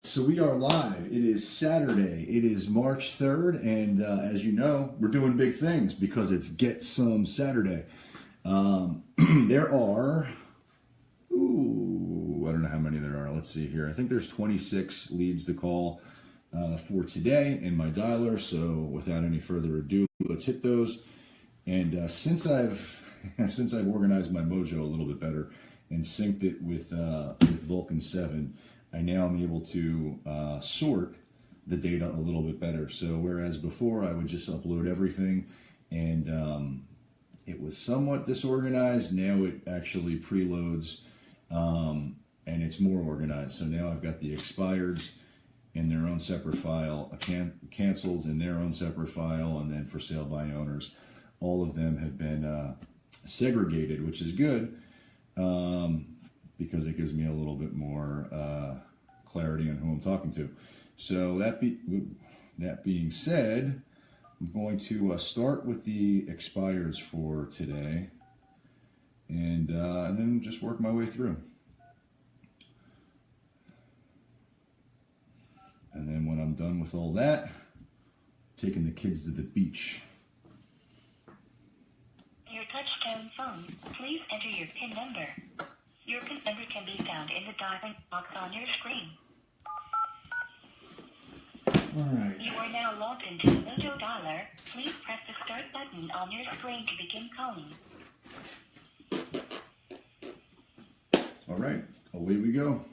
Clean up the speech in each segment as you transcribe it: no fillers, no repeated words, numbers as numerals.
So we are live. It is Saturday. It is March 3rd, and as you know, we're doing big things because it's Get Some Saturday. There are, I don't know how many there are. Let's see here. I think there's 26 leads to call for today in my dialer. So without any further ado, let's hit those. And since I've organized my mojo a little bit better and synced it with Vulkan 7, I now am able to sort the data a little bit better. So whereas before I would just upload everything and it was somewhat disorganized, now it actually preloads and it's more organized. So now I've got the expireds in their own separate file, cancels in their own separate file, and then for sale by owners. All of them have been segregated, which is good. Because it gives me a little bit more clarity on who I'm talking to. So that being said, I'm going to start with the expires for today, and then just work my way through. And then when I'm done with all that, taking the kids to the beach. Your touchtone phone, please enter your PIN number. Your PIN number can be found in the dialing box on your screen. All right. You are now logged into the Mojo Dialer. Please press the start button on your screen to begin calling. All right, away we go.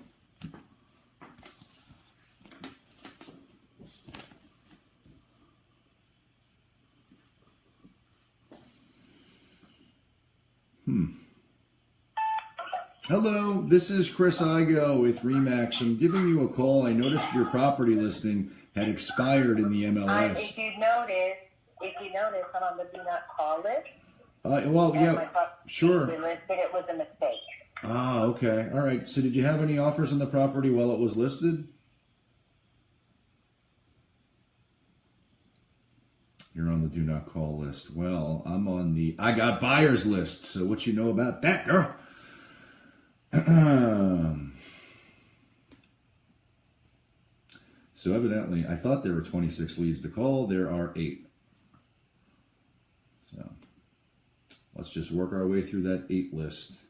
Hello, this is Chris Igoe with Remax. I'm giving you a call. I noticed your property listing had expired in the MLS. If you notice, I'm on the do not call list. Well, yeah, sure. Listed, it was a mistake. Ah, okay. All right. So did you have any offers on the property while it was listed? You're on the do not call list. Well, I'm on the I got buyers list. So what you know about that, girl? So evidently, I thought there were 26 leads to call. There are 8. So let's just work our way through that 8 list.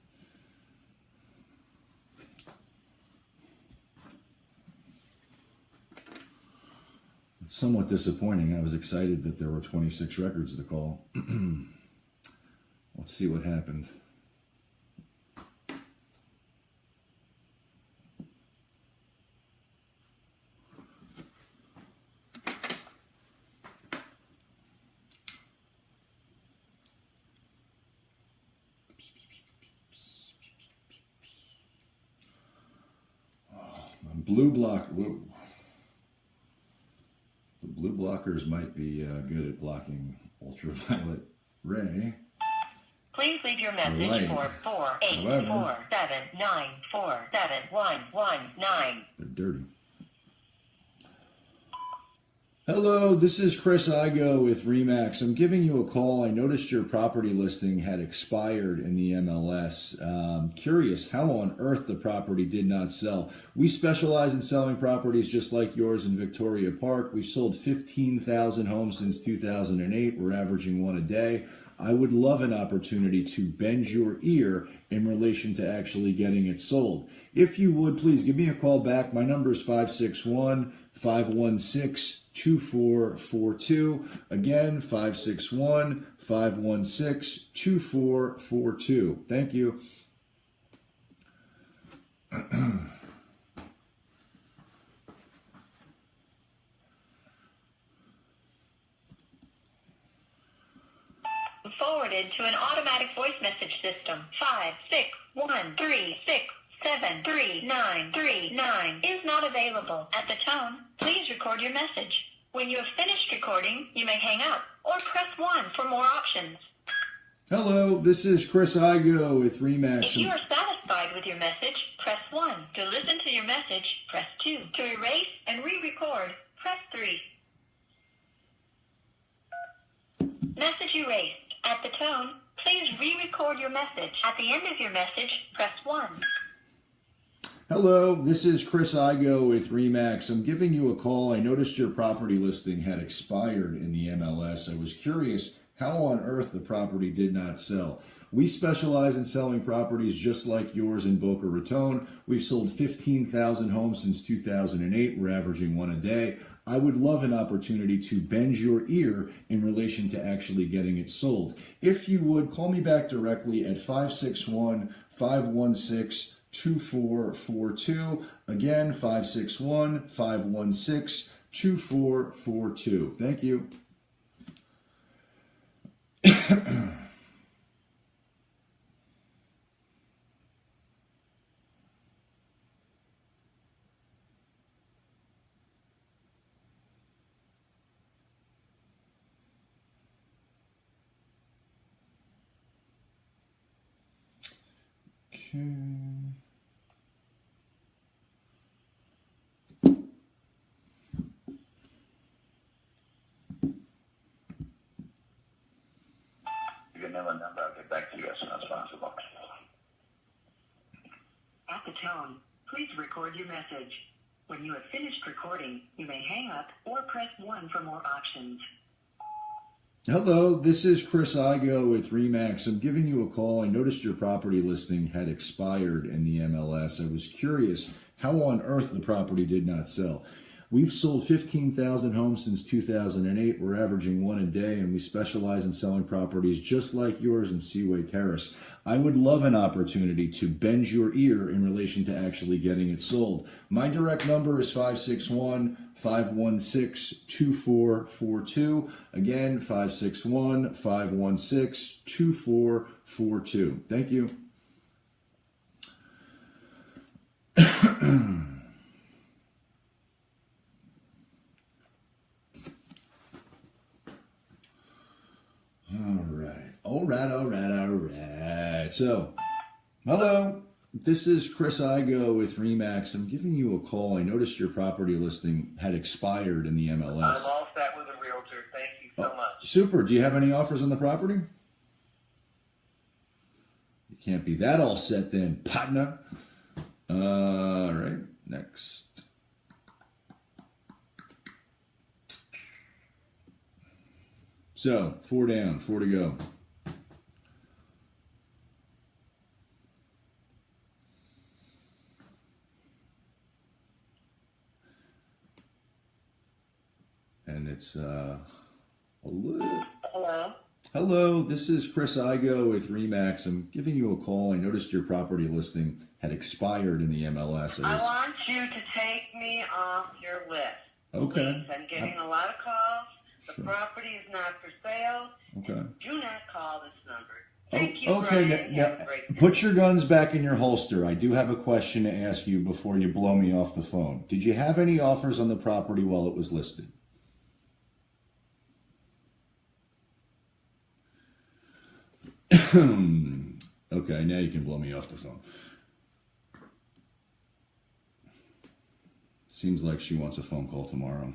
It's somewhat disappointing. I was excited that there were 26 records to call. Let's see what happened. Blue block. Whoa. The blue blockers might be good at blocking ultraviolet ray. Please leave your message for 48479471119. They're dirty. Hello, this is Chris Igoe with Remax. I'm giving you a call. I noticed your property listing had expired in the MLS. Curious how on earth the property did not sell. We specialize in selling properties just like yours in Victoria Park. We've sold 15,000 homes since 2008. We're averaging one a day. I would love an opportunity to bend your ear in relation to actually getting it sold. If you would, please give me a call back. My number is 561-516-2442. Again, 561-516-2442. Thank you. Forwarded to an automatic voice message system. 56136733939 is not available. At the tone, please record your message. When you have finished recording, you may hang up or press 1 for more options. Hello, this is Chris Igoe with Remax. If you are satisfied with your message, press 1. To listen to your message, press 2. To erase and re-record, press 3. Message erased. At the tone, please re-record your message. At the end of your message, press 1. Hello, this is Chris Igoe with Remax. I'm giving you a call. I noticed your property listing had expired in the MLS. I was curious how on earth the property did not sell. We specialize in selling properties just like yours in Boca Raton. We've sold 15,000 homes since 2008. We're averaging one a day. I would love an opportunity to bend your ear in relation to actually getting it sold. If you would, call me back directly at 561-516-2442. Again, 561-516-2442. Thank you. Okay. Your name and number, I'll get back to you as soon as possible. At the tone, please record your message. When you have finished recording, you may hang up or press 1 for more options. Hello, this is Chris Igoe with Remax. I'm giving you a call. I noticed your property listing had expired in the MLS. I was curious how on earth the property did not sell. We've sold 15,000 homes since 2008. We're averaging one a day, and we specialize in selling properties just like yours in Seaway Terrace. I would love an opportunity to bend your ear in relation to actually getting it sold. My direct number is 561-516-2442. Again, 561-516-2442. Thank you. All right. So, hello. This is Chris Igoe with Remax. I'm giving you a call. I noticed your property listing had expired in the MLS. I'm all set with a realtor. Thank you so much. Super. Do you have any offers on the property? You can't be that all set then, partner. All right. Next. So, 4 down, 4 to go. And it's a little... Hello? Hello, this is Chris Igoe with Remax. I'm giving you a call. I noticed your property listing had expired in the MLS. I want you to take me off your list. Okay. Please. I'm getting a lot of calls. The property is not for sale. Okay. Do not call this number. Thank you, okay, Brian. now, Have a great day. put your guns back in your holster. I do have a question to ask you before you blow me off the phone. Did you have any offers on the property while it was listed? Okay, now you can blow me off the phone. Seems like she wants a phone call tomorrow.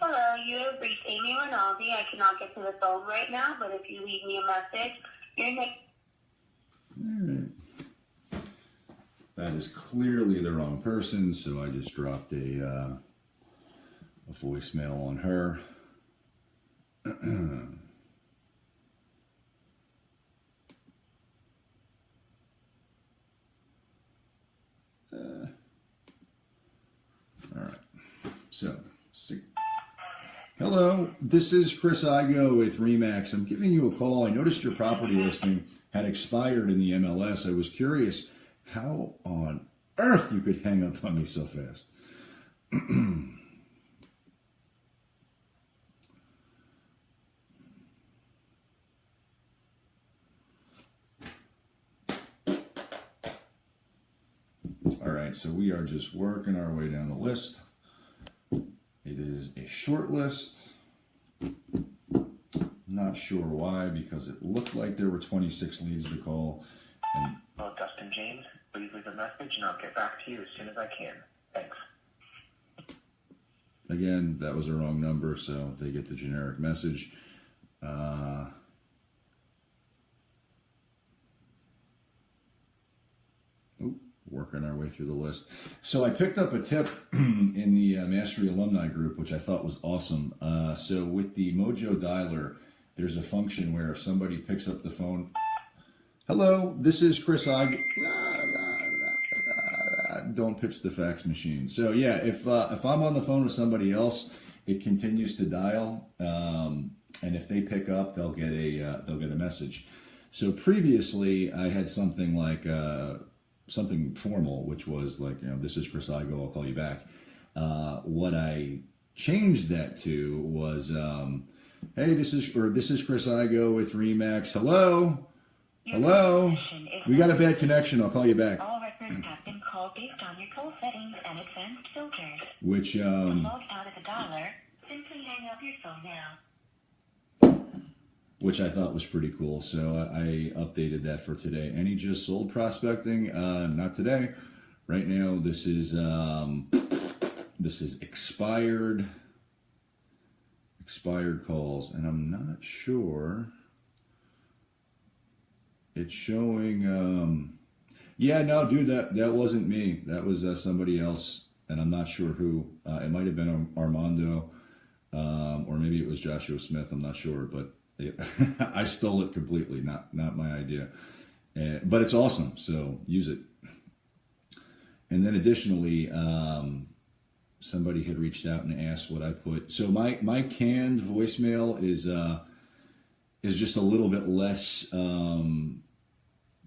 Hello, you have reached Amy Rinaldi. I cannot get to the phone right now, but if you leave me a message, your next... All right. That is clearly the wrong person, so I just dropped a voicemail on her. All right. So, hello, this is Chris Igoe with Remax. I'm giving you a call. I noticed your property listing had expired in the MLS. I was curious how on earth you could hang up on me so fast. All right, so we are just working our way down the list. is a short list. Not sure why, because it looked like there were 26 leads to call. And Well, Dustin James, please leave a message and I'll get back to you as soon as I can. Thanks. again, that was a wrong number, so they get the generic message. Working our way through the list. So I picked up a tip in the Mastery Alumni group, which I thought was awesome. So with the Mojo Dialer, there's a function where if somebody picks up the phone, hello, this is Chris Igoe. Don't pitch the fax machine. So yeah, if I'm on the phone with somebody else, it continues to dial, and if they pick up, they'll get a message. So previously, I had something like something formal, which was like, this is Chris Igoe, I'll call you back. What I changed that to was, hey, this is Chris Igoe with Remax. Hello. We got a bad connection. I'll call you back. All records have been called based on your call settings and advanced filters. Which To log out of the dialer, simply hang up your phone now. which I thought was pretty cool. So I updated that for today. Any just sold prospecting? Not today. Right now, this is expired calls, and I'm not sure. It's showing. Yeah, no, dude, that wasn't me. That was somebody else, and I'm not sure who. It might have been Armando, or maybe it was Joshua Smith. I'm not sure, but. I stole it completely, not my idea, but it's awesome. So use it. And then additionally, somebody had reached out and asked what I put. So my canned voicemail is just a little bit less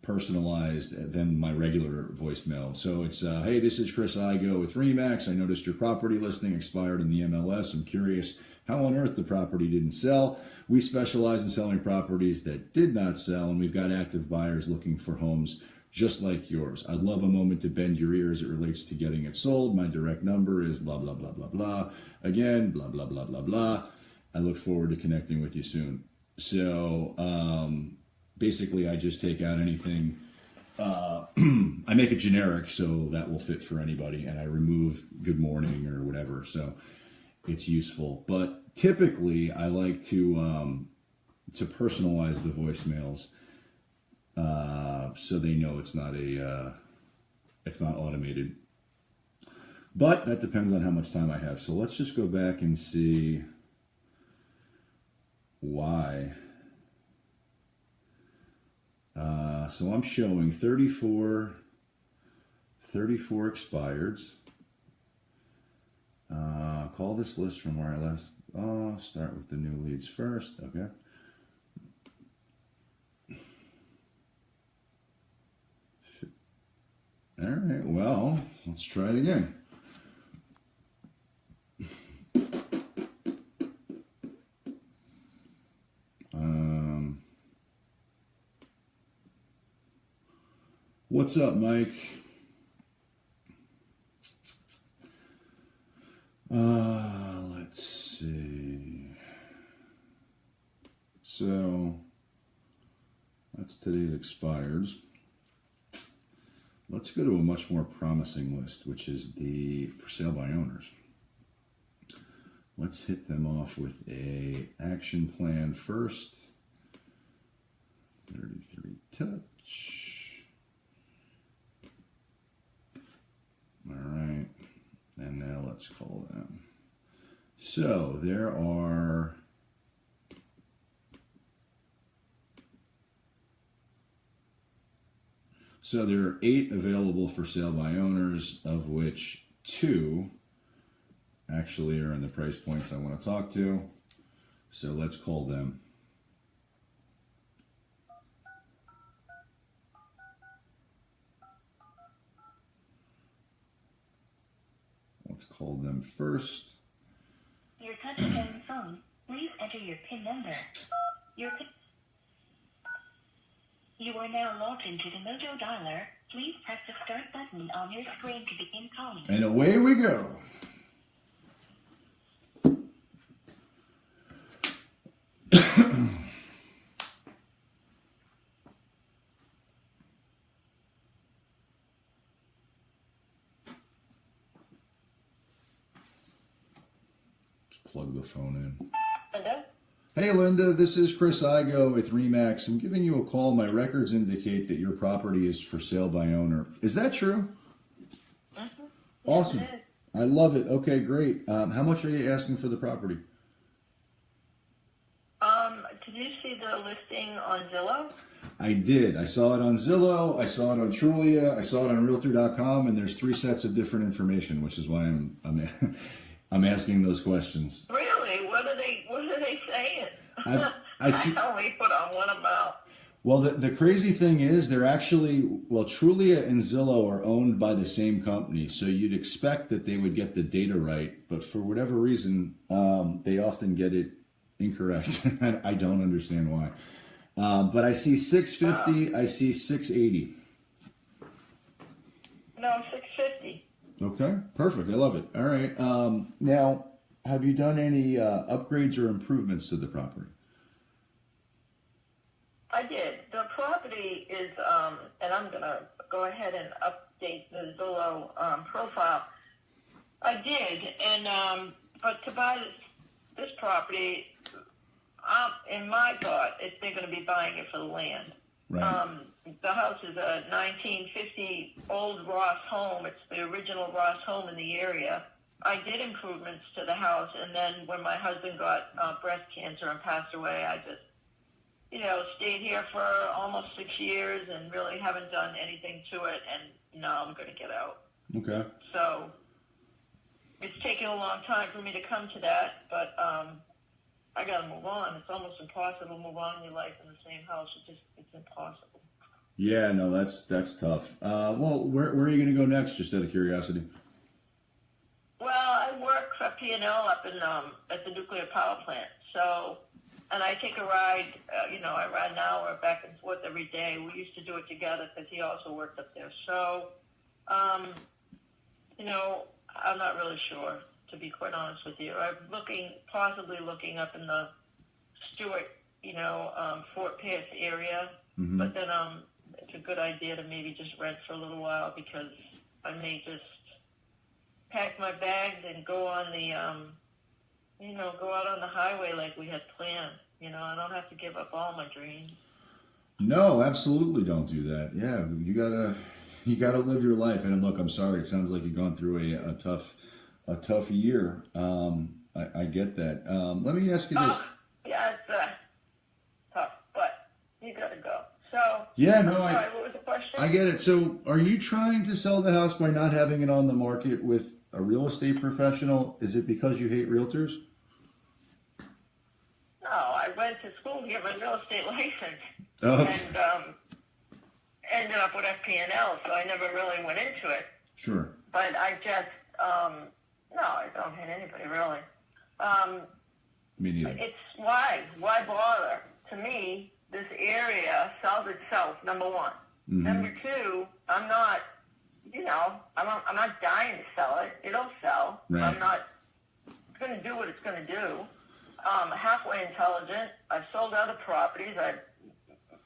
personalized than my regular voicemail. So it's hey, this is Chris Igoe with Remax. I noticed your property listing expired in the MLS. I'm curious how on earth the property didn't sell. We specialize in selling properties that did not sell, and we've got active buyers looking for homes just like yours. I'd love a moment to bend your ear as it relates to getting it sold. My direct number is blah, blah, blah, blah, blah. Again, blah, blah, blah, blah, blah. I look forward to connecting with you soon. So basically, I just take out anything. I make it generic so that will fit for anybody, and I remove good morning or whatever. So it's useful. But typically, I like to personalize the voicemails so they know it's not automated. But that depends on how much time I have. So let's just go back and see why. So I'm showing 34 expireds. Call this list from where I left. Oh, start with the new leads first. Okay. All right. Well, let's try it again. What's up, Mike? Let's see. So that's today's expires. Let's go to a much more promising list, which is the for sale by owners. Let's hit them off with a action plan first. 33 touch. All right. And now let's call them. So there are there are 8 available for sale by owners, of which 2 actually are in the price points I want to talk to. So let's call them. Let's call them first. Your touch-tone phone. Please enter your PIN number. You are now logged into the Mojo Dialer. Please press the start button on your screen to begin calling. And away we go. plug the phone in. Linda? Hey, Linda, this is Chris Igoe with Remax. I'm giving you a call. My records indicate that your property is for sale by owner. Is that true? Mm-hmm. Awesome. Yes, it is. I love it. Okay, great. How much are you asking for the property? Did you see the listing on Zillow? I did. I saw it on Zillow. I saw it on Trulia. I saw it on Realtor.com, and there's 3 sets of different information, which is why I'm I'm asking those questions. Really? What are they saying? I see. I only put on one amount. Well, the crazy thing is they're actually, Trulia and Zillow are owned by the same company, so you'd expect that they would get the data right, but for whatever reason, they often get it incorrect. I don't understand why. But I see 650, I see 680. No, 650. Okay, perfect. I love it. All right. Now, have you done any upgrades or improvements to the property? I did. The property is, and I'm going to go ahead and update the Zillow profile. I did, and but to buy this property, in my thought, they're going to be buying it for the land. Right. The house is a 1950 old Ross home. It's the original Ross home in the area. I did improvements to the house, and then when my husband got breast cancer and passed away, I just, stayed here for almost 6 years and really haven't done anything to it, and now I'm going to get out. Okay. So it's taken a long time for me to come to that, but I got to move on. It's almost impossible to move on in your life in the same house. It's impossible. Yeah, no, that's tough. Well, where are you going to go next, just out of curiosity? Well, I work for P&L up in at the nuclear power plant. So, and I take a ride. I ride an hour back and forth every day. We used to do it together because he also worked up there. So, I'm not really sure, to be quite honest with you. I'm possibly looking up in the Stewart, Fort Pierce area. Mm-hmm. But then it's a good idea to maybe just rent for a little while because I may just pack my bags and go on the, go out on the highway like we had planned. I don't have to give up all my dreams. No, absolutely don't do that. Yeah, you gotta live your life. And look, I'm sorry. It sounds like you've gone through a tough year. I get that. Let me ask you this. Yeah, it's tough, but you gotta go. So yeah, no, sorry, what was the question? I get it. So, are you trying to sell the house by not having it on the market with a real estate professional? Is it because you hate realtors? No, I went to school to get my real estate license, Oh. and ended up with FP&L, so I never really went into it. Sure. But I just, no, I don't hate anybody, really. Me neither. It's why bother? To me, this area sells itself, number one. Mm-hmm. Number two, I'm not dying to sell it. It'll sell. Right. I'm not going to do what it's going to do. Halfway intelligent. I've sold other properties.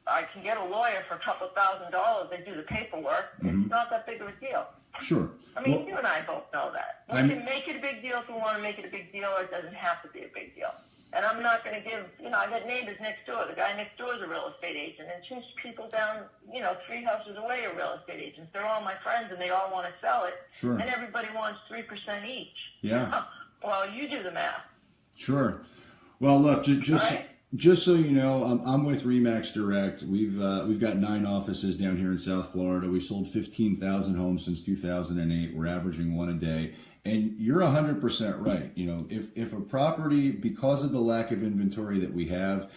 I can get a lawyer for a couple $1,000s. They do the paperwork. Mm-hmm. It's not that big of a deal. Sure. I mean, Well, you and I both know that. We can make it a big deal if we want to make it a big deal, or it doesn't have to be a big deal. And I'm not going to give, I got neighbors next door. The guy next door is a real estate agent, and 2 people down, 3 houses away are real estate agents. They're all my friends, and they all want to sell it. Sure. And everybody wants 3% each. Yeah. Well, you do the math. Sure. Well, look, just All right. just so you know, I'm with Remax Direct. We've got 9 offices down here in South Florida. We've sold 15,000 homes since 2008. We're averaging 1 a day. And you're 100% right. If a property, because of the lack of inventory that we have,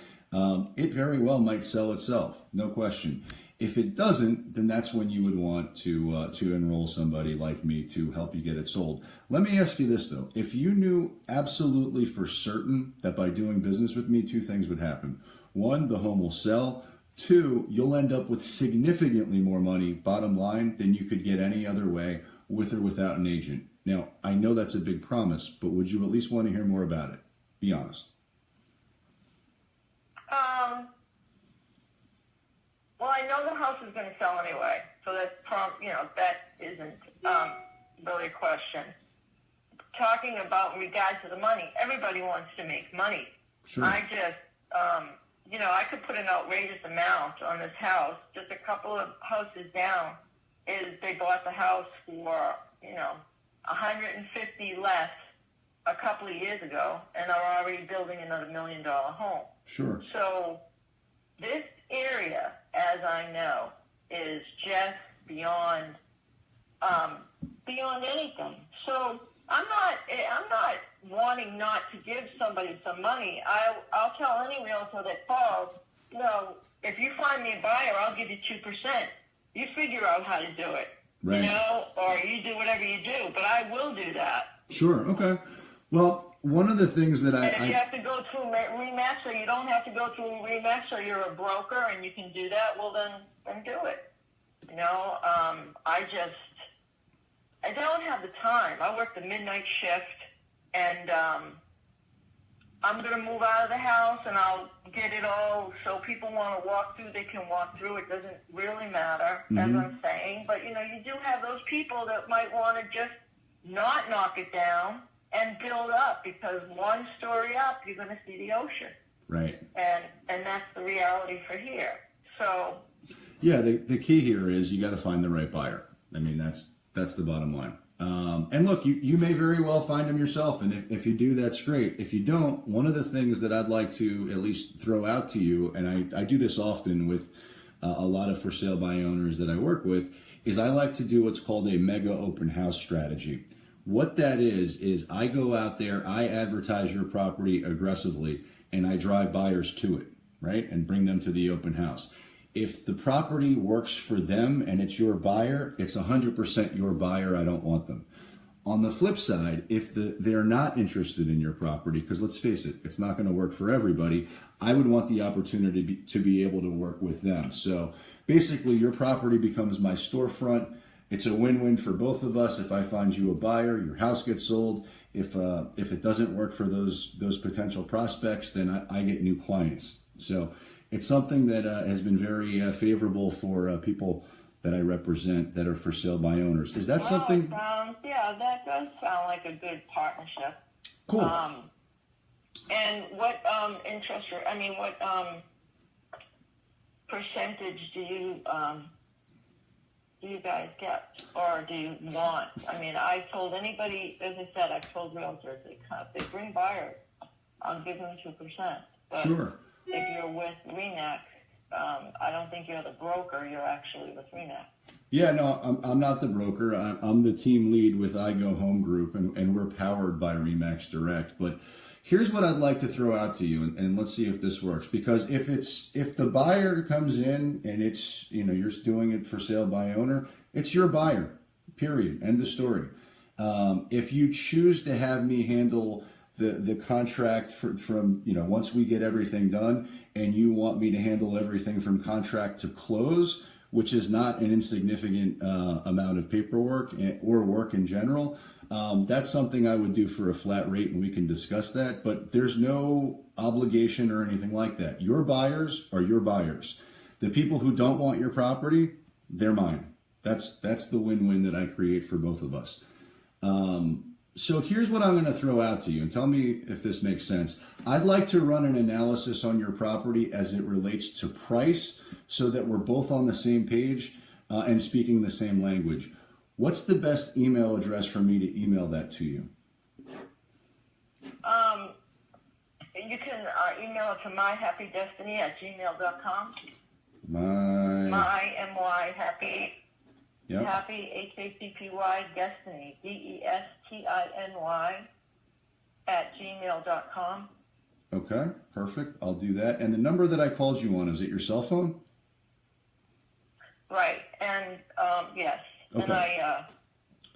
it very well might sell itself, no question. If it doesn't, then that's when you would want to enroll somebody like me to help you get it sold. Let me ask you this, though. If you knew absolutely for certain that by doing business with me, 2 things would happen. 1, the home will sell. 2, you'll end up with significantly more money, bottom line, than you could get any other way, with or without an agent. Now, I know that's a big promise, but would you at least want to hear more about it? Be honest. Well, I know the house is going to sell anyway, so that isn't really a question. talking about in regards to the money, everybody wants to make money. Sure. I just, I could put an outrageous amount on this house. Just a couple of houses down they bought the house for, 150 less a couple of years ago, and are already building another $1 million home. Sure. So this area, as I know, is just beyond anything. So I'm not wanting not to give somebody some money. I'll tell any realtor that calls, if you find me a buyer, I'll give you 2%. You figure out how to do it, right. Or you do whatever you do, but I will do that. Sure. Okay. Well, one of the things that and if you have to go through RE/MAX, or you don't have to go through RE/MAX, or you're a broker and you can do that, well then do it. I don't have the time. I work the midnight shift, and I'm going to move out of the house, and I'll get it all so people want to walk through, they can walk through. It doesn't really matter, as I'm saying. But, you do have those people that might want to just not knock it down and build up, because one story up, you're going to see the ocean. Right. And that's the reality for here. So... Yeah, the key here is you got to find the right buyer. I mean, that's the bottom line. And look, you may very well find them yourself, and if you do, that's great. If you don't, one of the things that I'd like to at least throw out to you, and I do this often with a lot of for sale by owners that I work with, is I like to do what's called a mega open house strategy. What that is I go out there, I advertise your property aggressively, and I drive buyers to it, right, and bring them to the open house. If the property works for them and it's your buyer, it's 100% your buyer. I don't want them. On the flip side, if they're not interested in your property, because let's face it, it's not going to work for everybody, I would want the opportunity to be able to work with them. So basically, your property becomes my storefront. It's a win-win for both of us. If I find you a buyer, your house gets sold. If it doesn't work for those potential prospects, then I get new clients. So it's something that has been very favorable for people that I represent that are for sale by owners. Is that something? That does sound like a good partnership. Cool. And what what percentage do you guys get, or do you want? I mean, I told anybody, as I said, I've told realtors, if they bring buyers, I'll give them 2%. But sure. If you're with RE/MAX, I don't think you're the broker. You're actually with RE/MAX. Yeah, no, I'm not the broker. I'm the team lead with Igoe Home Group, and we're powered by RE/MAX Direct. But here's what I'd like to throw out to you, and let's see if this works. Because if the buyer comes in and it's you're doing it for sale by owner, it's your buyer. Period. End of story. If you choose to have me handle the contract from once we get everything done, and you want me to handle everything from contract to close, which is not an insignificant amount of paperwork or work in general, that's something I would do for a flat rate, and we can discuss that. But there's no obligation or anything like that. Your buyers are your buyers. The people who don't want your property, they're mine. That's the win-win that I create for both of us. So here's what I'm going to throw out to you, and tell me if this makes sense. I'd like to run an analysis on your property as it relates to price, so that we're both on the same page and speaking the same language. What's the best email address for me to email that to you? You can email it to myhappydestiny@gmail.com. Happy. Yep. Happy, HAPPY, Destiny, DESTINY @gmail.com. Okay, perfect. I'll do that. And the number that I called you on, is it your cell phone? Right, and yes. Okay. And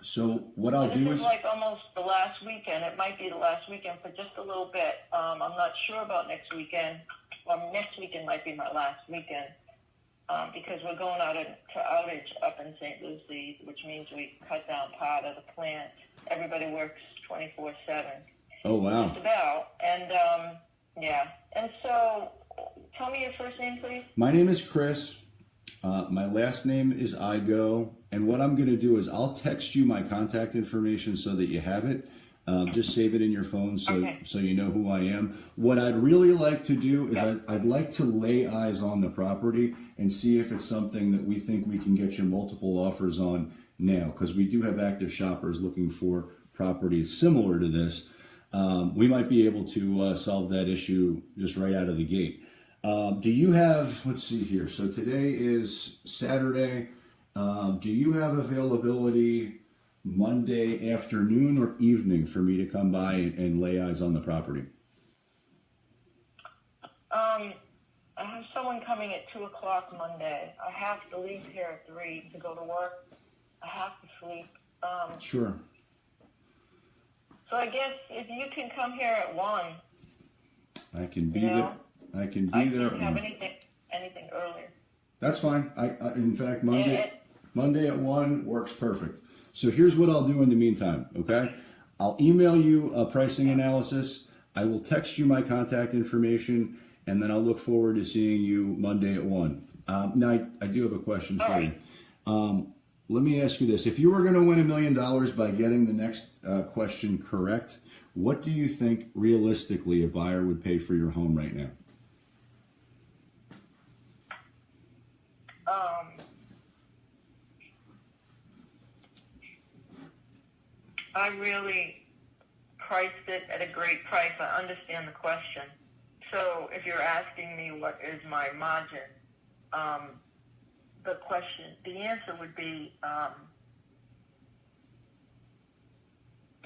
so what I'll do this is is like almost the last weekend. It might be the last weekend for just a little bit. I'm not sure about next weekend. Well, next weekend might be my last weekend. Because we're going out to outage up in St. Lucie, which means we cut down part of the plant. Everybody works 24/7. Oh, wow. Just about. And, And so, tell me your first name, please. My name is Chris. My last name is Igoe. And what I'm going to do is I'll text you my contact information so that you have it. Just save it in your phone Okay. so you know who I am. What I'd really like to do is I'd like to lay eyes on the property and see if it's something that we think we can get you multiple offers on now, because we do have active shoppers looking for properties similar to this. We might be able to solve that issue just right out of the gate. Do you have, let's see here, so today is Saturday. Do you have availability Monday afternoon or evening for me to come by and lay eyes on the property? I have someone coming at 2 o'clock Monday. I have to leave here at 3 to go to work. I have to sleep. Sure. So I guess if you can come here at 1, I can be You there. know, I can be I there. can't have anything earlier. That's fine. I in fact, Yeah. Monday at 1 works perfect. So here's what I'll do in the meantime, okay? I'll email you a pricing analysis. I will text you my contact information, and then I'll look forward to seeing you Monday at 1. Now, I do have a question for you. Let me ask you this. If you were going to win $1 million by getting the next question correct, what do you think realistically a buyer would pay for your home right now? I really priced it at a great price. I understand the question. So if you're asking me what is my margin, the answer would be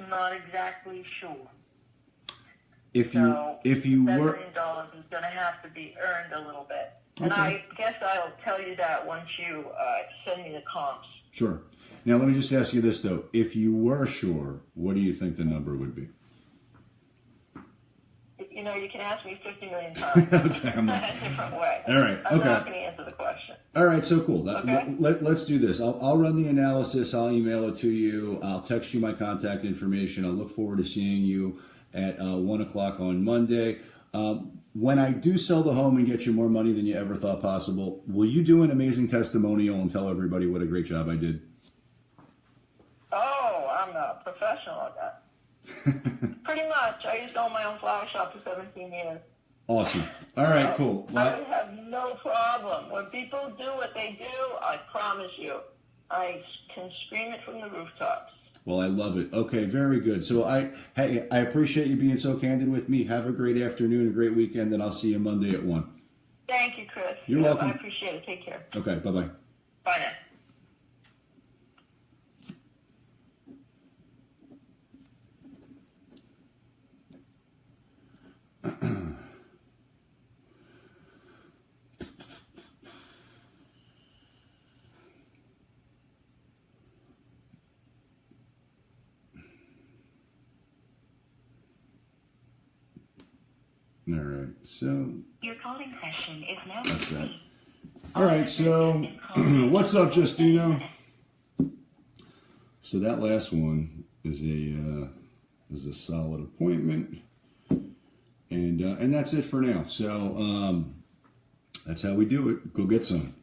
not exactly sure. If you So were $7 million is going to have to be earned a little bit. And Okay. I guess I'll tell you that once you send me the comps. Sure. Now let me just ask you this though: if you were sure, what do you think the number would be? You know, you can ask me 50 million times Okay, in a different way. All right, I'm okay. not going to answer the question. All right, so cool. Okay. Let's do this. I'll run the analysis. I'll email it to you. I'll text you my contact information. I'll look forward to seeing you at 1 o'clock on Monday. When I do sell the home and get you more money than you ever thought possible, will you do an amazing testimonial and tell everybody what a great job I did? Oh, I'm a professional at that. Pretty much. I used to own my own flower shop for 17 years. Awesome. All right, cool. I would have no problem. When people do what they do, I promise you, I can scream it from the rooftops. Well, I love it. Okay, very good. So I appreciate you being so candid with me. Have a great afternoon, a great weekend, and I'll see you Monday at 1. Thank you, Chris. You're welcome. I appreciate it. Take care. Okay, bye-bye. Bye now. All right, so Your calling session is now that's that. All right, so what's up, Justino? So that last one is a solid appointment, and that's it for now. So that's how we do it. Go get some.